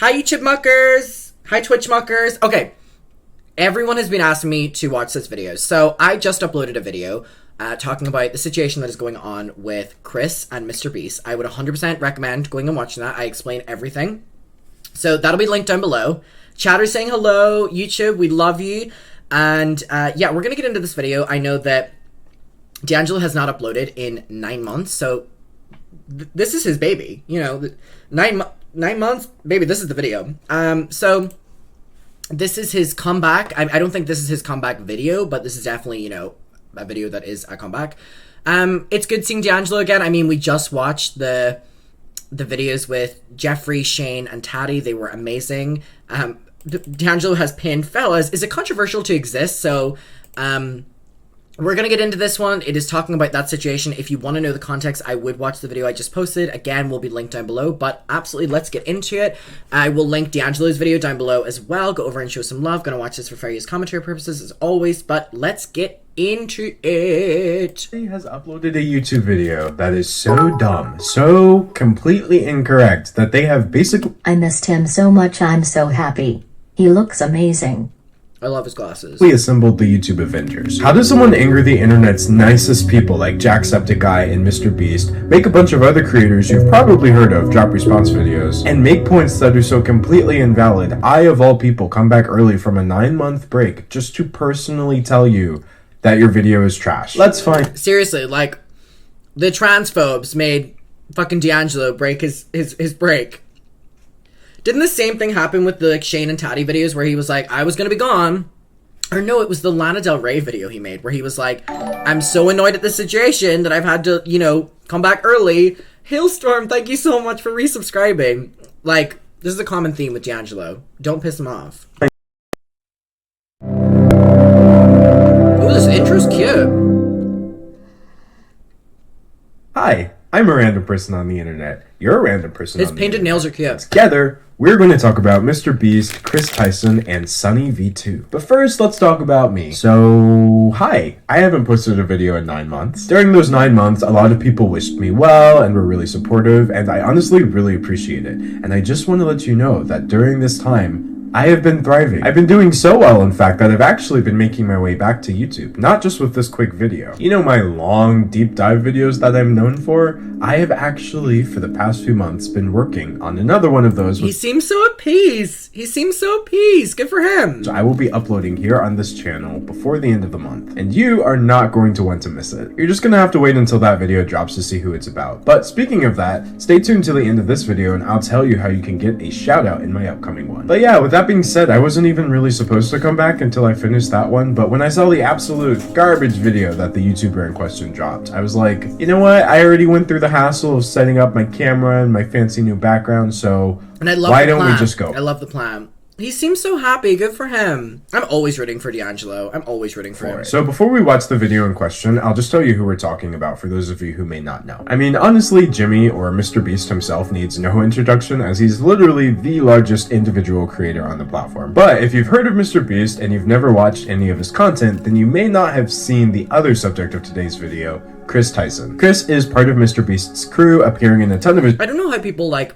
Hi, YouTube muckers! Hi, Twitch muckers! Okay, everyone has been asking me to watch this video, so I just uploaded a video talking about the situation that is going on with Chris and mrbeast. I would 100% recommend going and watching that. I explain everything. So that'll be linked down below. Chatter's saying hello, YouTube, we love you. And yeah, we're gonna get into this video. I know that D'Angelo has not uploaded in 9 months, so this is his baby. You know, 9 months, baby, this is the video. So this is his comeback. I don't think this is his comeback video, but this is definitely, you know, a video that is a comeback. It's good seeing D'Angelo again. I mean, we just watched the videos with Jeffrey, Shane, and Taddy. They were amazing. D'Angelo has pinned fellas. Is it controversial to exist? So, we're going to get into this one. It is talking about that situation. If you want to know the context, I would watch the video I just posted. Again, will be linked down below, but absolutely, let's get into it. I will link D'Angelo's video down below as well. Go over and show some love. Going to watch this for various commentary purposes as always, but let's get into it. He has uploaded a YouTube video that is so dumb, so completely incorrect that they have basically... I missed him so much. I'm so happy. He looks amazing. I love his glasses. We assembled the YouTube Avengers. How does someone anger the internet's nicest people like Jacksepticeye and mrbeast, make a bunch of other creators you've probably heard of drop response videos, and make points that are so completely invalid? I, of all people, come back early from a 9-month break just to personally tell you that your video is trash. Let's find... Seriously, like, the transphobes made fucking D'Angelo break his break. Didn't the same thing happen with the like, Shane and Taddy videos where he was like, I was gonna be gone? Or no, it was the Lana Del Rey video he made where he was like, I'm so annoyed at this situation that I've had to, you know, come back early. Hailstorm, thank you so much for resubscribing. Like, this is a common theme with D'Angelo. Don't piss him off. Ooh, this intro's cute. Hi, I'm a random person on the internet. You're a random person His on the painted internet. nails are cute. Together, we're going to talk about mrbeast, Chris Tyson, and Sunny V2. But first, let's talk about me. So, hi. I haven't posted a video in 9 months. During those 9 months, a lot of people wished me well and were really supportive, and I honestly really appreciate it. And I just want to let you know that during this time, I have been thriving. I've been doing so well, in fact, that I've actually been making my way back to YouTube, not just with this quick video. You know my long, deep dive videos that I'm known for? I have actually, for the past few months, been working on another one of those. He seems so at peace. He seems so at peace. Good for him. I will be uploading here on this channel before the end of the month, and you are not going to want to miss it. You're just gonna have to wait until that video drops to see who it's about. But speaking of that, stay tuned till the end of this video and I'll tell you how you can get a shout out in my upcoming one. But yeah, with that being said, I wasn't even really supposed to come back until I finished that one, but when I saw the absolute garbage video that the YouTuber in question dropped, I was like, you know what, I already went through the hassle of setting up my camera and my fancy new background, so and I love why don't we just go? I love the plan. He seems so happy. Good for him. I'm always rooting for D'Angelo. I'm always rooting for him. So before we watch the video in question, I'll just tell you who we're talking about for those of you who may not know. I mean, honestly, Jimmy, or mrbeast himself, needs no introduction as he's literally the largest individual creator on the platform. But if you've heard of mrbeast and you've never watched any of his content, then you may not have seen the other subject of today's video, Chris Tyson. Chris is part of mrbeast's crew, appearing in a ton of his... I don't know how people, like,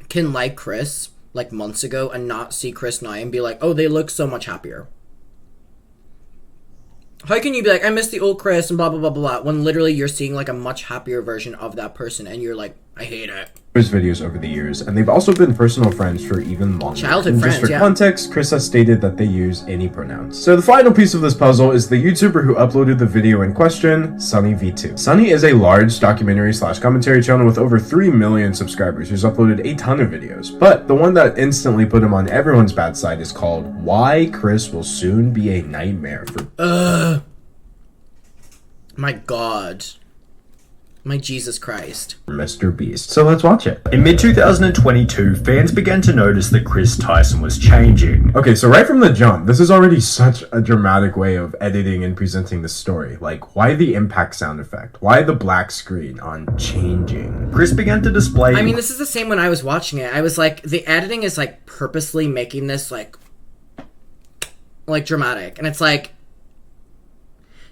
can like Chris like months ago and not see Chris now and be like, oh, they look so much happier. How can you be like, I miss the old Chris and blah, blah, blah, blah, when literally you're seeing like a much happier version of that person and you're like, I hate it. His videos over the years, and they've also been personal friends for even longer. Childhood and friends, just for yeah. context, Chris has stated that they use any pronouns. So the final piece of this puzzle is the YouTuber who uploaded the video in question, Sunny V2. Sunny is a large documentary/commentary channel with over 3 million subscribers who's uploaded a ton of videos. But the one that instantly put him on everyone's bad side is called Why Chris Will Soon Be a Nightmare for... My God. My Jesus Christ. mrbeast. So let's watch it. In mid-2022, fans began to notice that Chris Tyson was changing. Okay, so right from the jump, this is already such a dramatic way of editing and presenting the story. Like, why the impact sound effect? Why the black screen on changing? Chris began to display... I mean, this is the same when I was watching it. I was like, the editing is like purposely making this like dramatic. And it's like,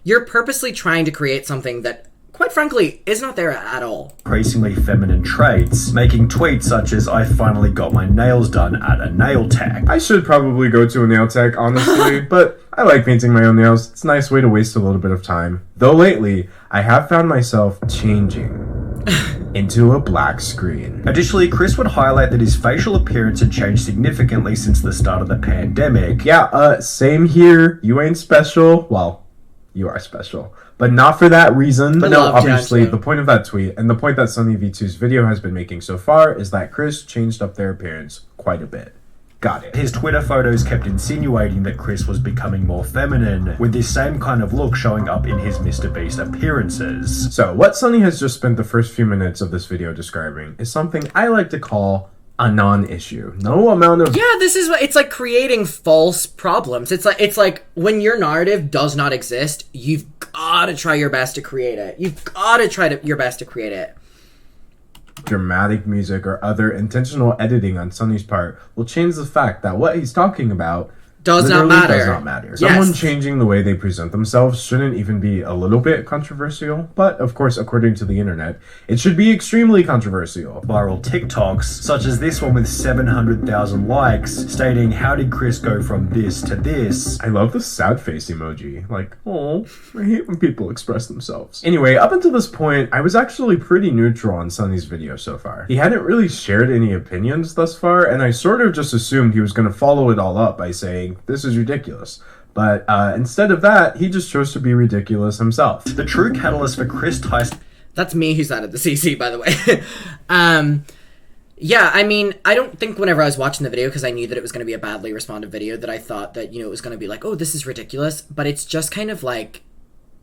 you're purposely trying to create something that quite frankly, is not there at all. Increasingly feminine traits, making tweets such as "I finally got my nails done at a nail tech." I should probably go to a nail tech, honestly, but I like painting my own nails. It's a nice way to waste a little bit of time. Though lately, I have found myself changing into a black screen. Additionally, Chris would highlight that his facial appearance had changed significantly since the start of the pandemic. Yeah, same here. You ain't special. Well, you are special, but not for that reason. But no, obviously, the point of that tweet and the point that Sunny V2's video has been making so far is that Chris changed up their appearance quite a bit. Got it. His Twitter photos kept insinuating that Chris was becoming more feminine, with this same kind of look showing up in his MrBeast appearances. So, what Sunny has just spent the first few minutes of this video describing is something I like to call a non-issue. No amount of... Yeah, this is what... It's like creating false problems. It's like when your narrative does not exist, you've got to try your best to create it. You've got to try your best to create it. Dramatic music or other intentional editing on Sunny's part will change the fact that what he's talking about does not matter. Yes. Someone changing the way they present themselves shouldn't even be a little bit controversial, but of course, according to the internet, it should be extremely controversial. Viral TikToks, such as this one with 700,000 likes, stating, "How did Chris go from this to this?" I love the sad face emoji. Like, oh, I hate when people express themselves. Anyway, up until this point, I was actually pretty neutral on Sunny's video so far. He hadn't really shared any opinions thus far, and I sort of just assumed he was going to follow it all up by saying, "This is ridiculous." But instead of that, he just chose to be ridiculous himself. The true catalyst for Chris Tyson... That's me who's added the CC, by the way. Yeah, I mean, I don't think whenever I was watching the video, because I knew that it was going to be a badly responded video, that I thought that, you know, it was going to be like, oh, this is ridiculous. But it's just kind of like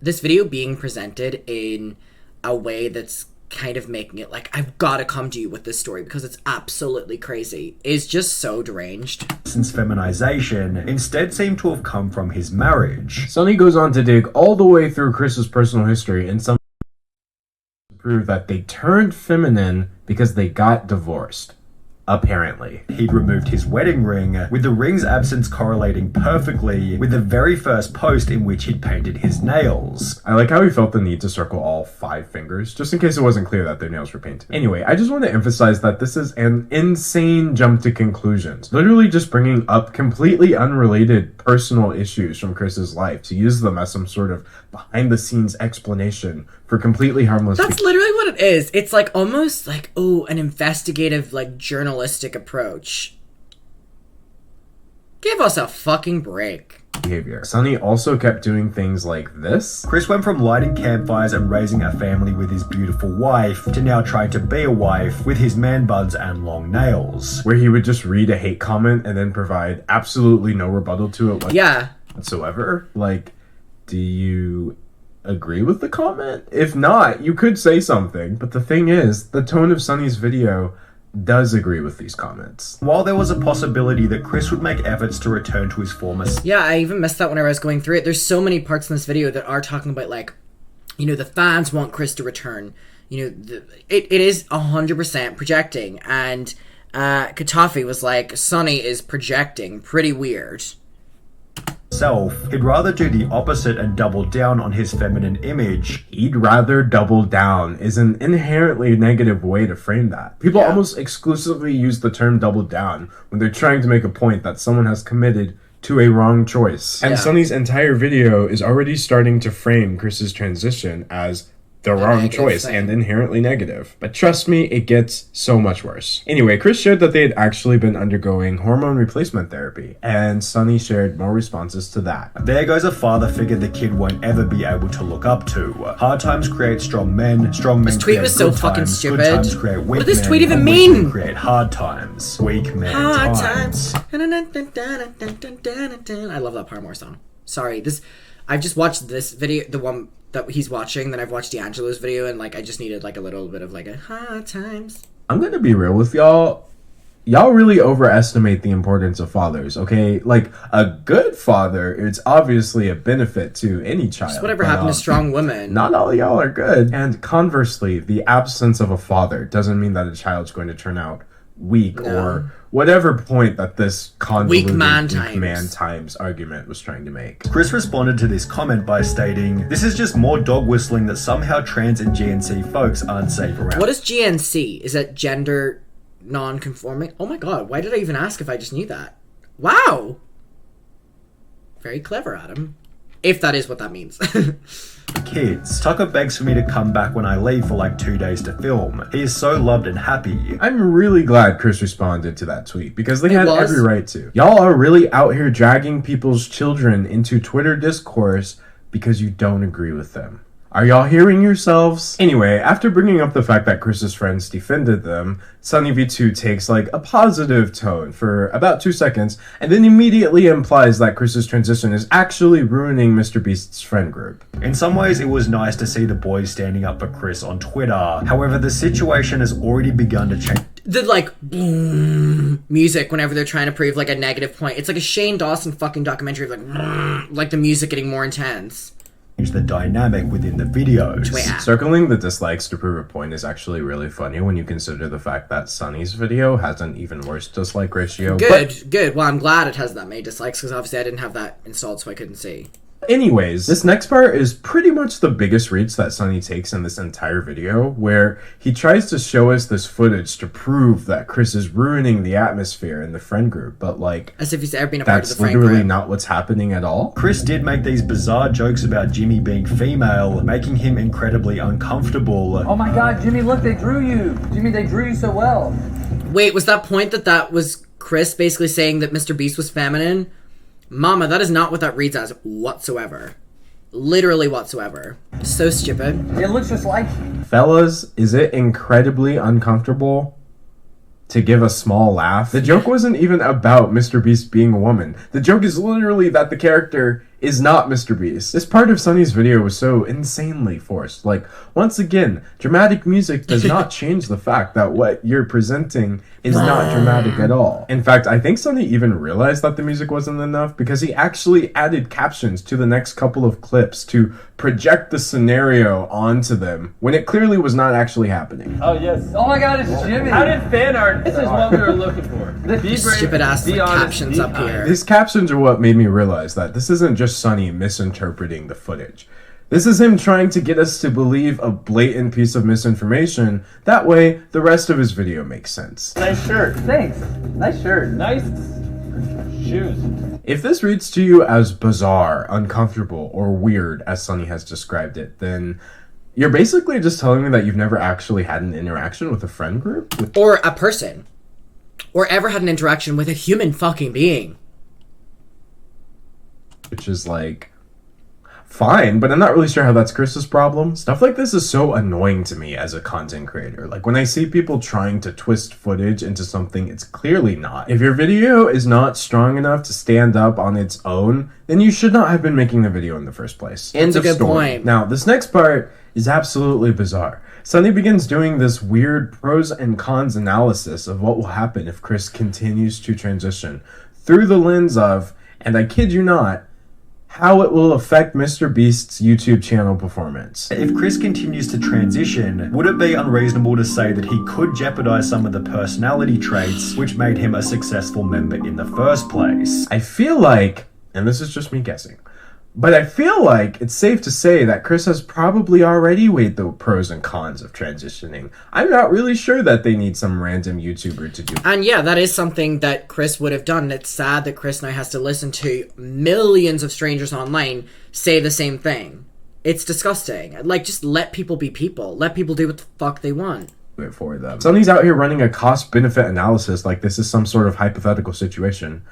this video being presented in a way that's kind of making it like, I've got to come to you with this story because it's absolutely crazy, is just so deranged. Since feminization instead seemed to have come from his marriage. Sunny goes on to dig all the way through Chris's personal history and some prove that they turned feminine because they got divorced. Apparently. He'd removed his wedding ring, with the ring's absence correlating perfectly with the very first post in which he'd painted his nails. I like how he felt the need to circle all 5 fingers, just in case it wasn't clear that their nails were painted. Anyway, I just want to emphasize that this is an insane jump to conclusions. Literally just bringing up completely unrelated personal issues from Chris's life to use them as some sort of behind-the-scenes explanation for completely harmless... That's literally what it is. It's like almost like, oh, an investigative, like, journalistic approach. Give us a fucking break. Behavior. Sunny also kept doing things like this. Chris went from lighting campfires and raising a family with his beautiful wife to now trying to be a wife with his man buds and long nails. Where he would just read a hate comment and then provide absolutely no rebuttal to it whatsoever. Like, do you agree with the comment? If not, you could say something. But the thing is, the tone of Sunny's video does agree with these comments. While there was a possibility that Chris would make efforts to return to his former... Yeah, I even missed that whenever I was going through it. There's so many parts in this video that are talking about, like, you know, the fans want Chris to return. You know, it is 100% projecting. And Katafi was like, Sunny is projecting. Pretty weird. He'd rather do the opposite and double down on his feminine image. He'd rather double down is an inherently negative way to frame that. People almost exclusively use the term double down when they're trying to make a point that someone has committed to a wrong choice. And Sunny's entire video is already starting to frame Chris's transition as the wrong choice and inherently negative. But trust me, it gets so much worse. Anyway, Chris shared that they had actually been undergoing hormone replacement therapy, and Sunny shared more responses to that. There goes a father figure the kid won't ever be able to look up to. Hard times create strong men. Strong men create good times. This tweet was so fucking stupid. Good times create weak men. What does this tweet even mean? Create hard times. Weak men hard times. I love that Paramore song. Sorry, I've just watched this video, the one that he's watching, then I've watched D'Angelo's video, and, like, I just needed, like, a little bit of, like, a hard times. I'm gonna be real with y'all. Y'all really overestimate the importance of fathers, okay? Like, a good father is obviously a benefit to any child. Just whatever happened to strong women. Not all of y'all are good. And conversely, the absence of a father doesn't mean that a child's going to turn out weak or whatever point that this convoluted Weak man times argument was trying to make. Chris responded to this comment by stating, "This is just more dog whistling that somehow trans and GNC folks aren't safe around." What is GNC? Is that gender non-conforming? Oh my god, why did I even ask if I just knew that? Wow! Very clever, Adam. If that is what that means. Kids. Tucker begs for me to come back when I leave for like 2 days to film. He is so loved and happy. I'm really glad Chris responded to that tweet because they had every right to. Y'all are really out here dragging people's children into Twitter discourse because you don't agree with them. Are y'all hearing yourselves? Anyway, after bringing up the fact that Chris's friends defended them, SunnyV2 takes like a positive tone for about 2 seconds and then immediately implies that Chris's transition is actually ruining MrBeast's friend group. In some ways, it was nice to see the boys standing up for Chris on Twitter. However, the situation has already begun to change. The like boom music whenever they're trying to prove like a negative point. It's like a Shane Dawson fucking documentary of like the music getting more intense. The dynamic within the videos. Circling the dislikes to prove a point is actually really funny when you consider the fact that Sunny's video has an even worse dislike ratio. Good. Well, I'm glad it has that many dislikes because obviously I didn't have that installed, so I couldn't see. Anyways, this next part is pretty much the biggest reach that Sunny takes in this entire video, where he tries to show us this footage to prove that Chris is ruining the atmosphere in the friend group, but like... As if he's ever been a part of the friend group. That's literally not what's happening at all. Chris did make these bizarre jokes about Jimmy being female, making him incredibly uncomfortable. Oh my god, Jimmy, look, they drew you! Jimmy, they drew you so well. Wait, was that point that was Chris basically saying that MrBeast was feminine? Mama, that is not what that reads as whatsoever. Literally whatsoever. So stupid. It looks just like you. Fellas, is it incredibly uncomfortable to give a small laugh? The joke wasn't even about MrBeast being a woman. The joke is literally that the character is not MrBeast. This part of Sunny's video was so insanely forced. Like, once again, dramatic music does not change the fact that what you're presenting is not dramatic at all. In fact, I think Sunny even realized that the music wasn't enough because he actually added captions to the next couple of clips to project the scenario onto them when it clearly was not actually happening. Oh yes. Oh my god, it's Jimmy. How did fan art? This is what we were looking for. Stupid ass captions up here. These captions are what made me realize that this isn't just Sunny misinterpreting the footage. This is him trying to get us to believe a blatant piece of misinformation. That way, the rest of his video makes sense. Nice shirt. Thanks. Nice shirt. Nice shoes. If this reads to you as bizarre, uncomfortable, or weird, as Sunny has described it, then you're basically just telling me that you've never actually had an interaction with a friend group? Or a person. Or ever had an interaction with a human fucking being. Which is like... fine, but I'm not really sure how that's Chris's problem. Stuff like this is so annoying to me as a content creator. Like when I see people trying to twist footage into something it's clearly not. If your video is not strong enough to stand up on its own, then you should not have been making the video in the first place. That's a good point. Now, this next part is absolutely bizarre. Sunny begins doing this weird pros and cons analysis of what will happen if Chris continues to transition through the lens of, and I kid you not, how it will affect MrBeast's YouTube channel performance. If Chris continues to transition, would it be unreasonable to say that he could jeopardize some of the personality traits which made him a successful member in the first place? I feel like, and this is just me guessing, but I feel like it's safe to say that Chris has probably already weighed the pros and cons of transitioning. I'm not really sure that they need some random YouTuber to do. And yeah, that is something that Chris would have done. It's sad that Chris now has to listen to millions of strangers online say the same thing. It's disgusting. Like, just let people be people. Let people do what the fuck they want. For them. Sunny's out here running a cost-benefit analysis like this is some sort of hypothetical situation.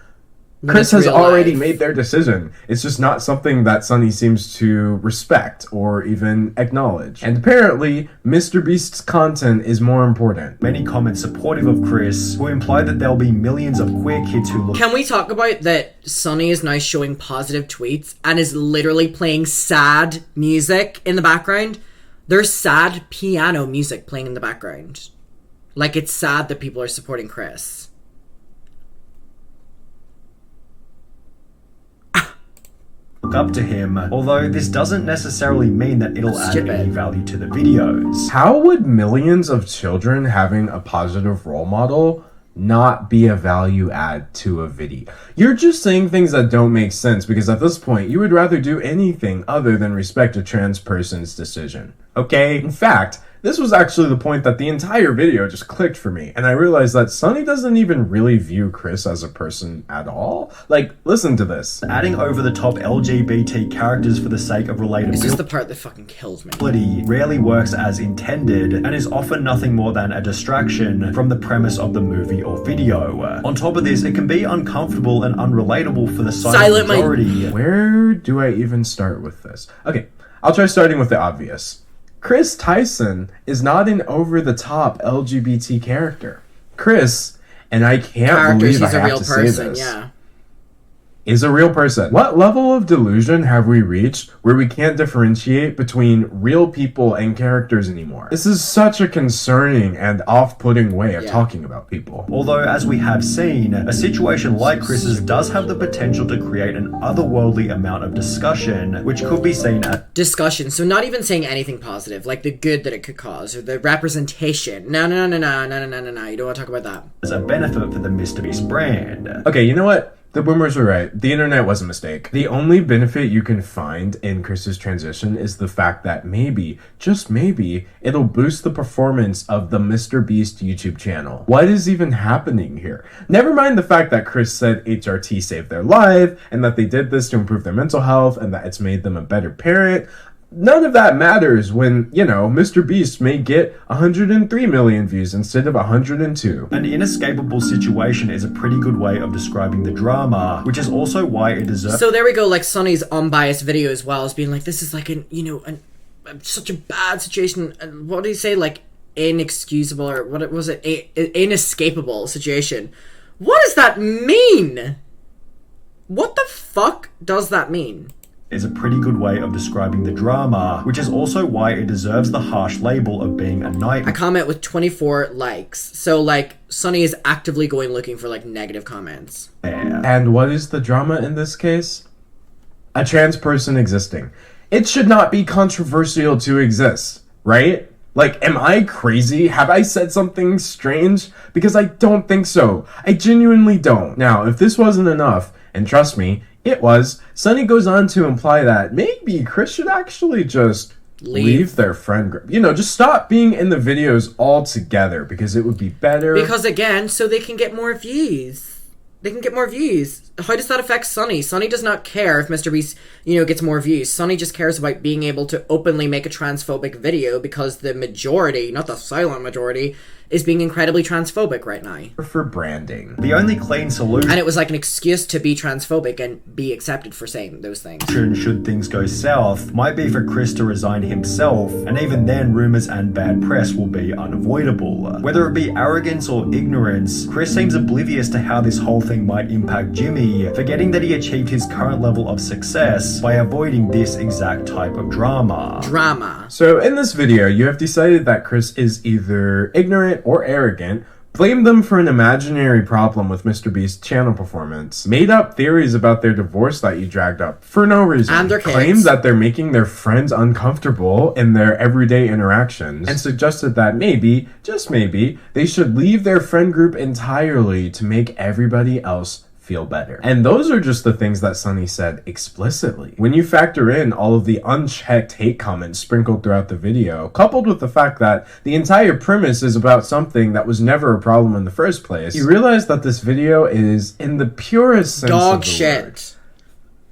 Chris has already made their decision. It's just not something that Sunny seems to respect or even acknowledge. And apparently, MrBeast's content is more important. Many comments supportive of Chris who imply that there'll be millions of queer kids who look... Can we talk about that Sunny is now showing positive tweets and is literally playing sad music in the background? There's sad piano music playing in the background. Like, it's sad that people are supporting Chris. Look up to him, although this doesn't necessarily mean that it'll add any value to the videos. How would millions of children having a positive role model not be a value add to a video. You're just saying things that don't make sense because at this point, you would rather do anything other than respect a trans person's decision. Okay? In fact, this was actually the point that the entire video just clicked for me, and I realized that Sunny doesn't even really view Chris as a person at all. Like, listen to this. Adding over-the-top LGBT characters for the sake of relatability It's just the part that fucking kills me. Rarely works as intended and is often nothing more than a distraction from the premise of the movie or video. On top of this, it can be uncomfortable and unrelatable for the silent majority. Where do I even start with this? Okay, I'll try starting with the obvious. Chris Tyson is not an over-the-top LGBT character. Chris, and I can't believe I have to say this, is a real person. What level of delusion have we reached where we can't differentiate between real people and characters anymore? This is such a concerning and off-putting way of talking about people. Although, as we have seen, a situation like Chris's does have the potential to create an otherworldly amount of discussion, which could be seen as discussion. So not even saying anything positive, like the good that it could cause, or the representation. No. You don't want to talk about that. As a benefit for the MrBeast brand. Okay, you know what? The boomers were right. The internet was a mistake. The only benefit you can find in Chris's transition is the fact that maybe, just maybe, it'll boost the performance of the MrBeast YouTube channel. What is even happening here? Never mind the fact that Chris said HRT saved their life, and that they did this to improve their mental health, and that it's made them a better parent. None of that matters when, MrBeast may get 103 million views instead of 102. An inescapable situation is a pretty good way of describing the drama, which is also why it deserves... So there we go, like Sunny's unbiased video as well as being like, this is like such a bad situation. What did he say? Like, inexcusable, or what was it? Inescapable situation. What does that mean? What the fuck does that mean? Is a pretty good way of describing the drama, which is also why it deserves the harsh label of being a nightmare. A comment with 24 likes. So, like, Sunny is actively going looking for, like, negative comments. And what is the drama in this case? A trans person existing. It should not be controversial to exist, right? Like, am I crazy? Have I said something strange? Because I don't think so. I genuinely don't. Now, if this wasn't enough, and trust me, it was, Sunny goes on to imply that maybe Chris should actually just leave their friend group. Just stop being in the videos altogether because it would be better. Because again, so they can get more views. How does that affect Sunny? Sunny does not care if MrBeast, gets more views. Sunny just cares about being able to openly make a transphobic video because the majority, not the silent majority, is being incredibly transphobic right now. For branding. The only clean solution... And it was like an excuse to be transphobic and be accepted for saying those things. ...should things go south, might be for Chris to resign himself, and even then rumours and bad press will be unavoidable. Whether it be arrogance or ignorance, Chris seems oblivious to how this whole thing might impact Jimmy, forgetting that he achieved his current level of success by avoiding this exact type of drama. So in this video, you have decided that Chris is either ignorant or arrogant, blamed them for an imaginary problem with MrBeast's channel performance, made up theories about their divorce that you dragged up for no reason, and their kids, claimed that they're making their friends uncomfortable in their everyday interactions, and suggested that maybe, just maybe, they should leave their friend group entirely to make everybody else feel better. And those are just the things that Sunny said explicitly. When you factor in all of the unchecked hate comments sprinkled throughout the video, coupled with the fact that the entire premise is about something that was never a problem in the first place, you realize that this video is, in the purest sense of the word,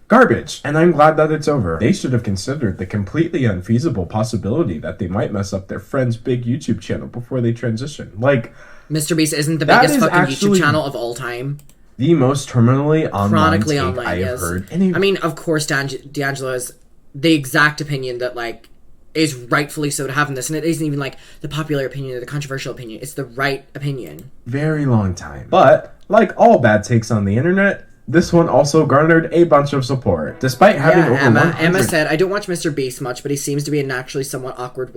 garbage. And I'm glad that it's over. They should have considered the completely unfeasible possibility that they might mess up their friend's big YouTube channel before they transition. Like, MrBeast isn't the biggest fucking YouTube channel of all time. The most terminally online take I have heard. I mean, of course, D'Angelo has the exact opinion that, like, is rightfully so to have in this, and it isn't even, like, the popular opinion or the controversial opinion. It's the right opinion. Very long time. But, like all bad takes on the internet, this one also garnered a bunch of support, despite having over 100... Emma said, I don't watch MrBeast much, but he seems to be a naturally somewhat awkward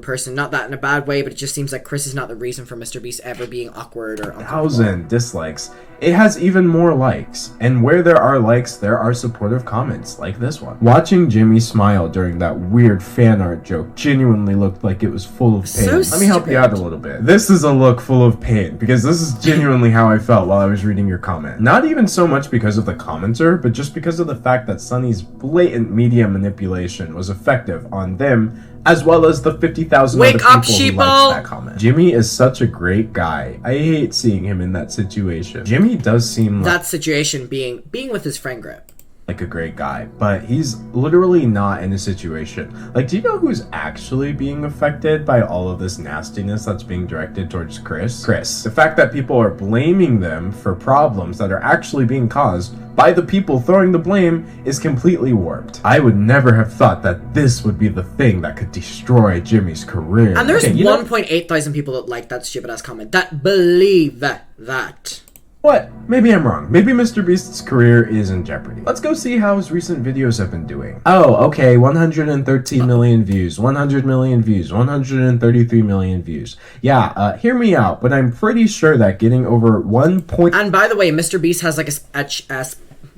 person. Not that in a bad way, but it just seems like Chris is not the reason for MrBeast ever being awkward or uncomfortable. 1,000 dislikes. It has even more likes, and where there are likes, there are supportive comments, like this one. Watching Jimmy smile during that weird fan art joke genuinely looked like it was full of pain. So Let me help you out a little bit. This is a look full of pain, because this is genuinely how I felt while I was reading your comment. Not even so much because of the commenter, but just because of the fact that Sunny's blatant media manipulation was effective on them, as well as the 50,000 other people who liked that comment. Jimmy is such a great guy. I hate seeing him in that situation. Jimmy does seem like that situation being with his friend group. Like a great guy, but he's literally not in a situation. Like, do you know who's actually being affected by all of this nastiness that's being directed towards Chris? Chris. The fact that people are blaming them for problems that are actually being caused by the people throwing the blame is completely warped. I would never have thought that this would be the thing that could destroy Jimmy's career. And there's 1.8 thousand people that like that stupid ass comment, that believe that. What? Maybe I'm wrong. Maybe Mr. Beast's career is in jeopardy. Let's go see how his recent videos have been doing. Oh, okay, 113 million views, 100 million views, 133 million views. Yeah, hear me out, but I'm pretty sure that getting over 1. And by the way, Mr. Beast has like a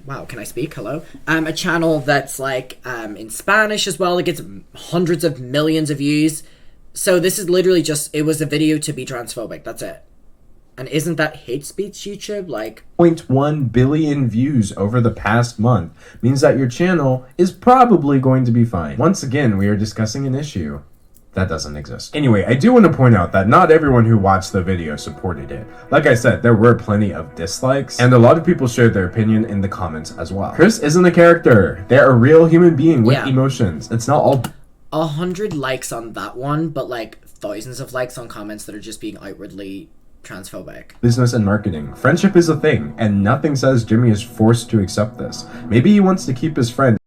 wow, can I speak? Hello? A channel that's like in Spanish as well. It gets hundreds of millions of views. So this is literally just, it was a video to be transphobic. That's it. And isn't that hate speech YouTube? Like 0.1 billion views over the past month means that your channel is probably going to be fine. Once again, we are discussing an issue that doesn't exist. Anyway, I do want to point out that not everyone who watched the video supported it. Like I said, there were plenty of dislikes, and a lot of people shared their opinion in the comments as well. Chris isn't a character. They're a real human being with emotions. It's not all 100 likes on that one, but like thousands of likes on comments that are just being outwardly transphobic. Business and marketing. Friendship is a thing, and nothing says Jimmy is forced to accept this. Maybe he wants to keep his friend.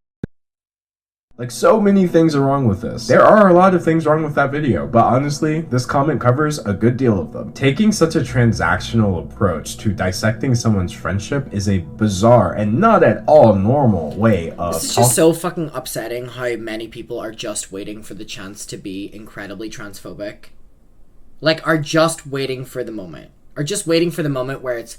Like, so many things are wrong with this. There are a lot of things wrong with that video, but honestly, this comment covers a good deal of them. Taking such a transactional approach to dissecting someone's friendship is a bizarre and not at all normal way of... This is just so fucking upsetting how many people are just waiting for the chance to be incredibly transphobic. Like, are just waiting for the moment. Are just waiting for the moment where it's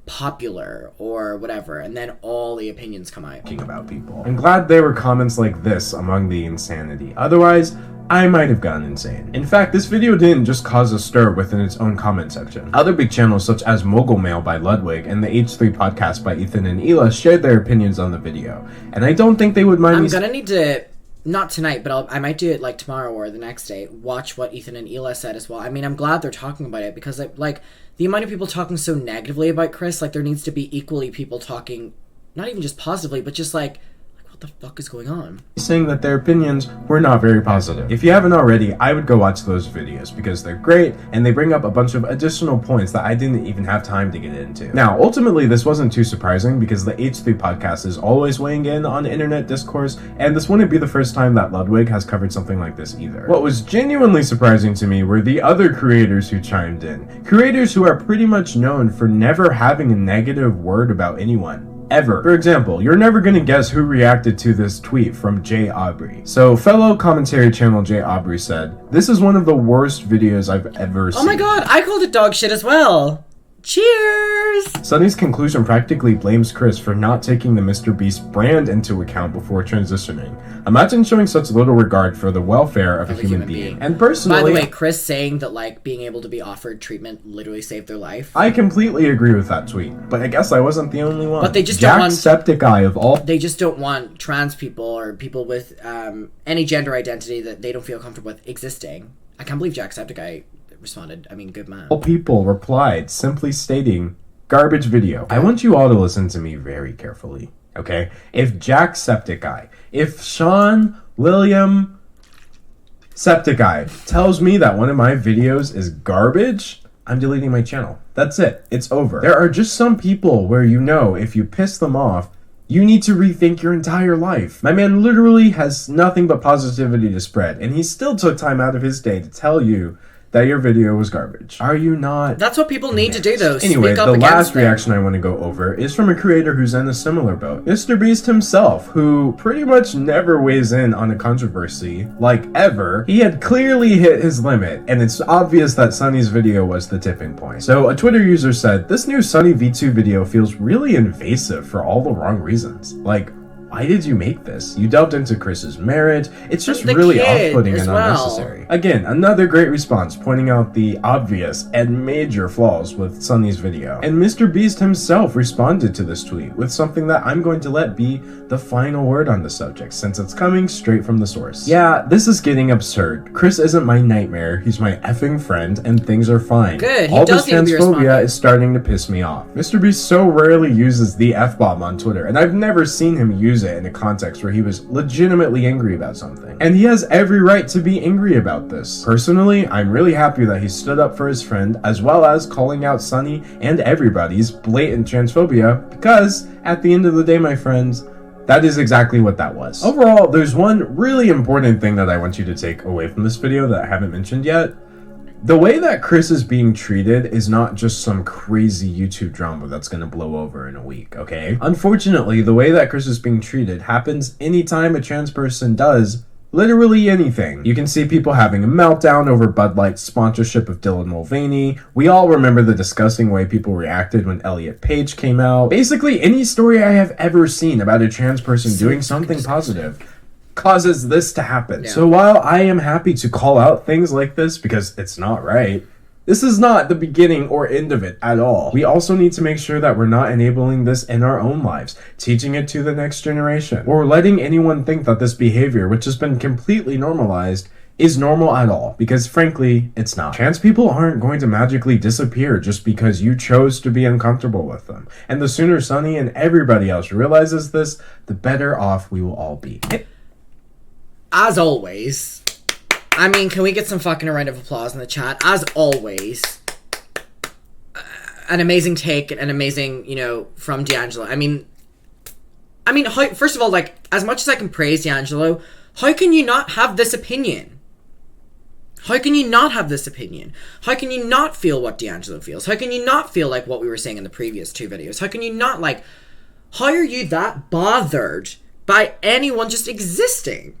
popular or whatever, and then all the opinions come out. About people. I'm glad there were comments like this among the insanity. Otherwise, I might have gone insane. In fact, this video didn't just cause a stir within its own comment section. Other big channels such as Mogul Mail by Ludwig and the H3 podcast by Ethan and Ela shared their opinions on the video. And I don't think they would mind I'm gonna need to... Not tonight, but I might do it like tomorrow or the next day. Watch what Ethan and Ela said as well. I mean, I'm glad they're talking about it because, like, the amount of people talking so negatively about Chris, like, there needs to be equally people talking, not even just positively, but just like what the fuck is going on? Saying that their opinions were not very positive. If you haven't already, I would go watch those videos because they're great and they bring up a bunch of additional points that I didn't even have time to get into. Now, ultimately, this wasn't too surprising because the H3 podcast is always weighing in on internet discourse, and this wouldn't be the first time that Ludwig has covered something like this either. What was genuinely surprising to me were the other creators who chimed in. Creators who are pretty much known for never having a negative word about anyone. Ever. For example, you're never gonna guess who reacted to this tweet from Jay Aubrey. So, fellow commentary channel Jay Aubrey said, "This is one of the worst videos I've ever seen." Oh my god, I called it dog shit as well. Cheers! Sunny's conclusion practically blames Chris for not taking the Mr. Beast brand into account before transitioning. Imagine showing such little regard for the welfare of a human being. And personally... By the way, Chris saying that, like, being able to be offered treatment literally saved their life. I completely agree with that tweet, but I guess I wasn't the only one. But they just don't want... Jacksepticeye of all... They just don't want trans people or people with any gender identity that they don't feel comfortable with existing. I can't believe Jacksepticeye responded. I mean, good man. All people replied, simply stating, "Garbage video." I want you all to listen to me very carefully, okay? If Jacksepticeye, if Sean William Septiceye tells me that one of my videos is garbage, I'm deleting my channel. That's it. It's over. There are just some people where you know if you piss them off, you need to rethink your entire life. My man literally has nothing but positivity to spread, and he still took time out of his day to tell you that your video was garbage. Are you not? That's what people need to do, though. Anyway, Speak up the against last them. reaction I want to go over is from a creator who's in a similar boat. mrbeast himself, who pretty much never weighs in on a controversy, like ever. He had clearly hit his limit, and it's obvious that Sunny's video was the tipping point. So a Twitter user said, "This new Sunny V2 video feels really invasive for all the wrong reasons. Like, why did you make this? You delved into Chris's marriage. It's just The really kid off-putting as and well. unnecessary." Again, another great response pointing out the obvious and major flaws with Sunny's video. And mrbeast himself responded to this tweet with something that I'm going to let be the final word on the subject, since it's coming straight from the source. "Yeah, this is getting absurd. Chris isn't my nightmare. He's my effing friend, and things are fine. Good, he All does this need to be transphobia responding. is starting to piss me off." mrbeast so rarely uses the F-bomb on Twitter, and I've never seen him use it in a context where he was legitimately angry about something. And he has every right to be angry about this. Personally, I'm really happy that he stood up for his friend, as well as calling out Sunny and everybody's blatant transphobia, because at the end of the day, my friends, that is exactly what that was. Overall, there's one really important thing that I want you to take away from this video that I haven't mentioned yet. The way that Chris is being treated is not just some crazy YouTube drama that's gonna blow over in a week, okay? Unfortunately, the way that Chris is being treated happens anytime a trans person does literally anything. You can see people having a meltdown over Bud Light's sponsorship of Dylan Mulvaney. We all remember the disgusting way people reacted when Elliot Page came out. Basically, any story I have ever seen about a trans person doing something positive causes this to happen. Yeah. So while I am happy to call out things like this because it's not right, this is not the beginning or end of it at all. We also need to make sure that we're not enabling this in our own lives, teaching it to the next generation, or letting anyone think that this behavior, which has been completely normalized, is normal at all, because frankly, it's not. Trans people aren't going to magically disappear just because you chose to be uncomfortable with them. And the sooner Sunny and everybody else realizes this, the better off we will all be. As always, I mean, can we get some fucking round of applause in the chat? As always, an amazing take, an amazing, from D'Angelo. I mean, how, first of all, like, as much as I can praise D'Angelo, how can you not have this opinion? How can you not have this opinion? How can you not feel what D'Angelo feels? How can you not feel like what we were saying in the previous two videos? How can you not, like, how are you that bothered by anyone just existing?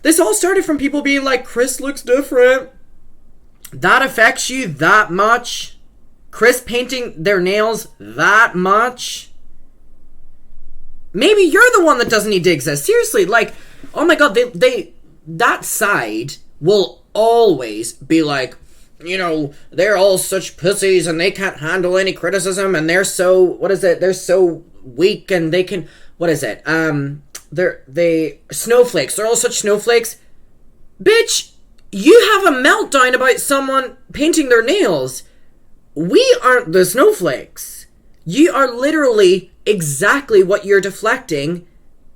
This all started from people being like, Chris looks different. That affects you that much? Chris painting their nails that much? Maybe you're the one that doesn't need to exist. Seriously, like, oh my god, that side will always be like, they're all such pussies and they can't handle any criticism and they're so, they're so weak and they can, they snowflakes. They're all such snowflakes. Bitch, you have a meltdown about someone painting their nails. We aren't the snowflakes. You are literally exactly what you're deflecting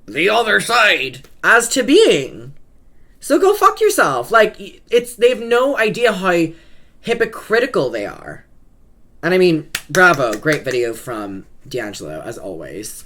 the other side as to being. So go fuck yourself. Like, they have no idea how hypocritical they are. And I mean, bravo, great video from D'Angelo, as always.